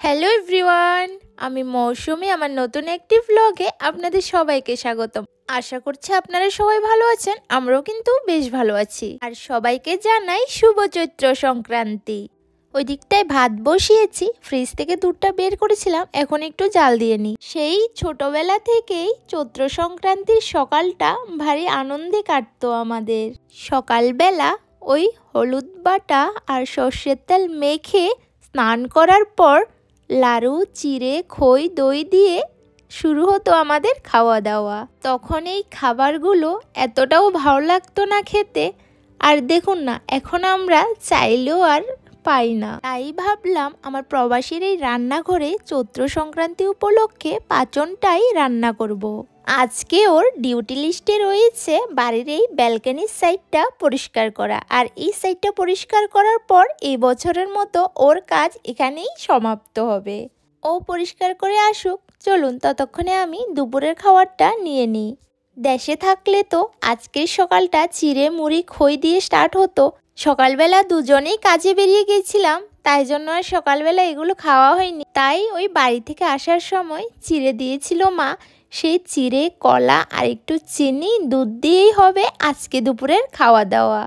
Hello everyone, আমি মৌসুমি। আমার নতুন একটি ভ্লগে আপনাদের সবাইকে স্বাগতম। আশা করছি আপনারা সবাই ভালো আছেন, আমরাও কিন্তু বেশ ভালো আছি। আর সবাইকে জানাই শুভ চৈত্র সংক্রান্তি। ওই দিকটায় ভাত বসিয়েছি, ফ্রিজ থেকে দুধটা বের করেছিলাম, এখন একটু জাল দিয়ে নিই। সেই ছোটবেলা থেকেই চৈত্র সংক্রান্তির সকালটা ভারী আনন্দে কাটতো আমাদের। সকালবেলা ওই হলুদ বাটা আর সর্ষের তেল মেখে স্নান করার পর লাড়ু, চিড়ে, খই, দই দিয়ে শুরু হতো আমাদের খাওয়া দাওয়া। তখন এই খাবারগুলো এতটাও ভালো লাগতো না খেতে, আর দেখুন না এখন আমরা চাইলেও আর পাই না। তাই ভাবলাম আমার প্রবাসীর এই রান্নাঘরে চৈত্র সংক্রান্তি উপলক্ষে পাচনটাই রান্না করব। আজকে ওর ডিউটি লিস্টে রয়েছে বাড়ির এই ব্যালকনির সাইডটা পরিষ্কার করা, আর এই সাইডটা পরিষ্কার করার পর এই বছরের মতো ওর কাজ এখানেই সমাপ্ত হবে। ও পরিষ্কার করে আসুক, চলুন ততক্ষণে আমি দুপুরের খাবারটা নিয়ে নিই। দেশে থাকলে তো আজকের সকালটা চিড়ে মুড়ি খই দিয়ে স্টার্ট হতো। সকালবেলা দুজনেই কাজে বেরিয়ে গেছিলাম, তাই জন্য আর সকালবেলা এগুলো খাওয়া হয়নি। তাই ওই বাড়ি থেকে আসার সময় চিড়ে দিয়েছিল মা, সেই চিড়ে, কলা আর একটু চিনি, দুধ দিয়েই হবে আজকে দুপুরের খাওয়া দাওয়া।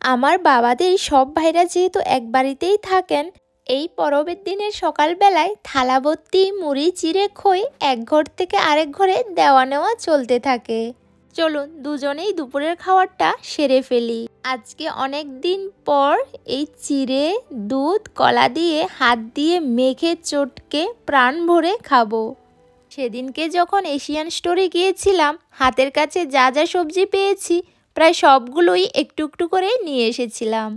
আমার বাবাদের সব ভাইরা যেহেতু এক বাড়িতেই থাকেন, এই পরবের দিনের সকালবেলায় থালাভর্তি মুড়ি, চিড়ে, খই এক ঘর থেকে আরেক ঘরে দেওয়া নেওয়া চলতে থাকে। চলুন দুজনেই দুপুরের খাবারটা সেরে ফেলি। আজকে অনেক দিন পর এই চিড়ে, দুধ, কলা দিয়ে হাত দিয়ে মেখে চটকে প্রাণ ভরে খাবো। সেদিনকে যখন এশিয়ান স্টোরে গিয়েছিলাম, হাতের কাছে যা যা সবজি পেয়েছি প্রায় সবগুলোই একটু একটু করে নিয়ে এসেছিলাম।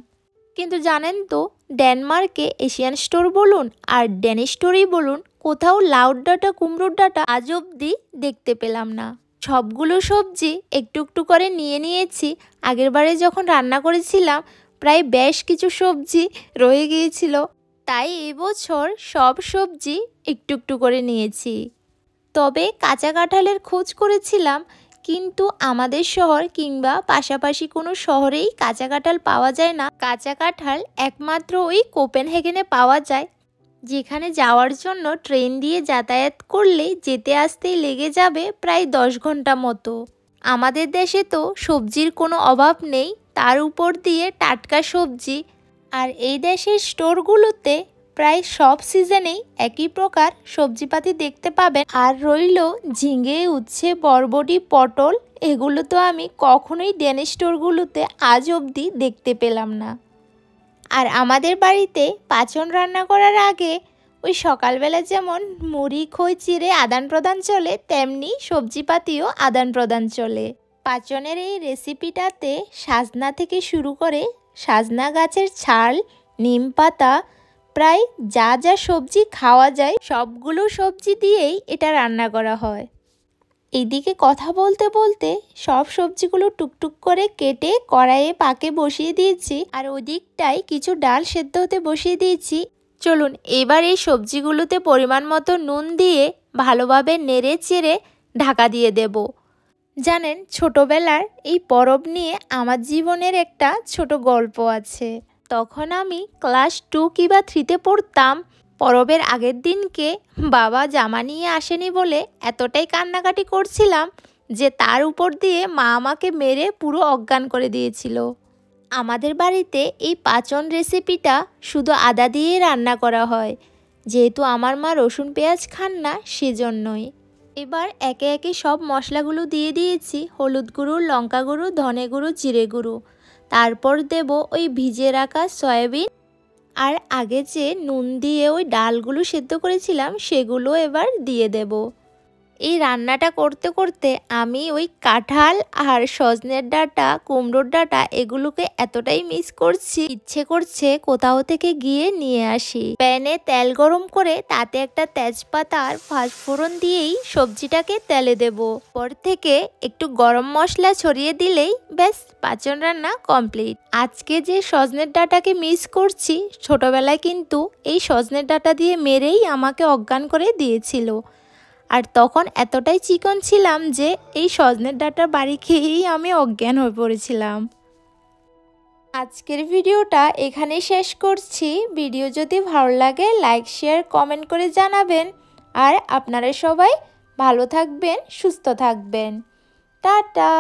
কিন্তু জানেন তো, ডেনমার্কে এশিয়ান স্টোর বলুন আর ড্যানিশ স্টোরই বলুন, কোথাও লাউর ডাঁটা, কুমড়োর ডাঁটা আজ অবধি দেখতে পেলাম না। সবগুলো সবজি একটু একটু করে নিয়ে নিয়েছি। আগেরবারে যখন রান্না করেছিলাম প্রায় বেশ কিছু সবজি রয়ে গিয়েছিল, তাই এবছর সব সবজি একটু একটু করে নিয়েছি। তবে কাঁচা কাঁঠালের খোঁজ করেছিলাম, কিন্তু আমাদের শহর কিংবা পাশাপাশি কোনো শহরেই কাঁচা কাঁঠাল পাওয়া যায় না। কাঁচা কাঁঠাল একমাত্র ওই কোপেনহেগেনে পাওয়া যায়, যেখানে যাওয়ার জন্য ট্রেন দিয়ে যাতায়াত করলে যেতে আসতেই লেগে যাবে প্রায় 10 ঘন্টা মতো। আমাদের দেশে তো সবজির কোনো অভাব নেই, তার উপর দিয়ে টাটকা সবজি। আর এই দেশের স্টোরগুলোতে প্রায় সব সিজনেই একই প্রকার সবজিপাতি দেখতে পাবেন। আর রইল ঝিঙে, উচ্ছে, বরবটি, পটল, এগুলো তো আমি কখনোই ড্যানিশ স্টোরগুলোতে আজ অবধি দেখতে পেলাম না। আর আমাদের বাড়িতে পাচন রান্না করার আগে ওই সকালবেলা যেমন মুড়ি, খই, চিড়ে আদান প্রদান চলে, তেমনি সবজিপাতিও আদান প্রদান চলে। পাচনের এই রেসিপিটাতে সাজনা থেকে শুরু করে সাজনা গাছের ছাল, নিম পাতা, প্রায় যা যা সবজি খাওয়া যায় সবগুলো সবজি দিয়েই এটা রান্না করা হয়। এইদিকে কথা বলতে বলতে সব সবজিগুলো টুকটুক করে কেটে কড়াইয়ে পাকে বসিয়ে দিয়েছি, আর ওদিকটায় কিছু ডাল সেদ্ধ হতে বসিয়ে দিয়েছি। চলুন এবার এই সবজিগুলোতে পরিমাণ মতো নুন দিয়ে ভালোভাবে নেড়ে চেড়ে ঢাকা দিয়ে দেব। জানেন, ছোটবেলার এই পরব নিয়ে আমার জীবনের একটা ছোট গল্প আছে। তখন আমি ক্লাস 2 কিংবা 3তে পড়তাম। পরবের আগের দিনকে বাবা জামা নিয়ে আসেনি বলে এতটাই কান্নাকাটি করছিলাম যে তার উপর দিয়ে মা আমাকে মেরে পুরো অজ্ঞান করে দিয়েছিল। আমাদের বাড়িতে এই পাচন রেসিপিটা শুধু আদা দিয়েই রান্না করা হয়, যেহেতু আমার মা রসুন পেঁয়াজ খান না, সেজন্যই। এবার একে একে সব মশলাগুলো দিয়ে দিয়েছি, হলুদ গুঁড়ো, লঙ্কা গুঁড়ো, ধনে গুঁড়ো, জিরে গুঁড়ো। তারপর দেব ওই ভিজে রাখা সয়াবিন, আর আগে যে নুন দিয়ে ওই ডালগুলো সেদ্ধ করেছিলাম সেগুলো এবার দিয়ে দেব। এই রান্নাটা করতে করতে আমি ওই কাঁঠাল আর সজনের ডাঁটা, কুমড়োর ডাঁটা এগুলোকে এতটাই মিস করছি, ইচ্ছে করছে কোথাও থেকে গিয়ে নিয়ে আসি। প্যানে তেল গরম করে তাতে একটা তেজপাতা আর পাঁচফোড়ন দিয়েই সবজিটাকে তেলে দেব। পর থেকে একটু গরম মশলা ছড়িয়ে দিলেই ব্যাস পাচন রান্না কমপ্লিট। আজকে যে সজনের ডাঁটাকে মিস করছি, ছোটবেলায় কিন্তু এই সজনের ডাঁটা দিয়ে মেরেই আমাকে অজ্ঞান করে দিয়েছিল। আর তখন এতটাই চিকন ছিলাম যে এই সজনের ডাঁটার বাড়ি খেয়েই আমি অজ্ঞান হয়ে পড়েছিলাম। আজকের ভিডিওটা এখানেই শেষ করছি। ভিডিও যদি ভালো লাগে লাইক শেয়ার কমেন্ট করে জানাবেন। আর আপনারা সবাই ভালো থাকবেন, সুস্থ থাকবেন। টাটা।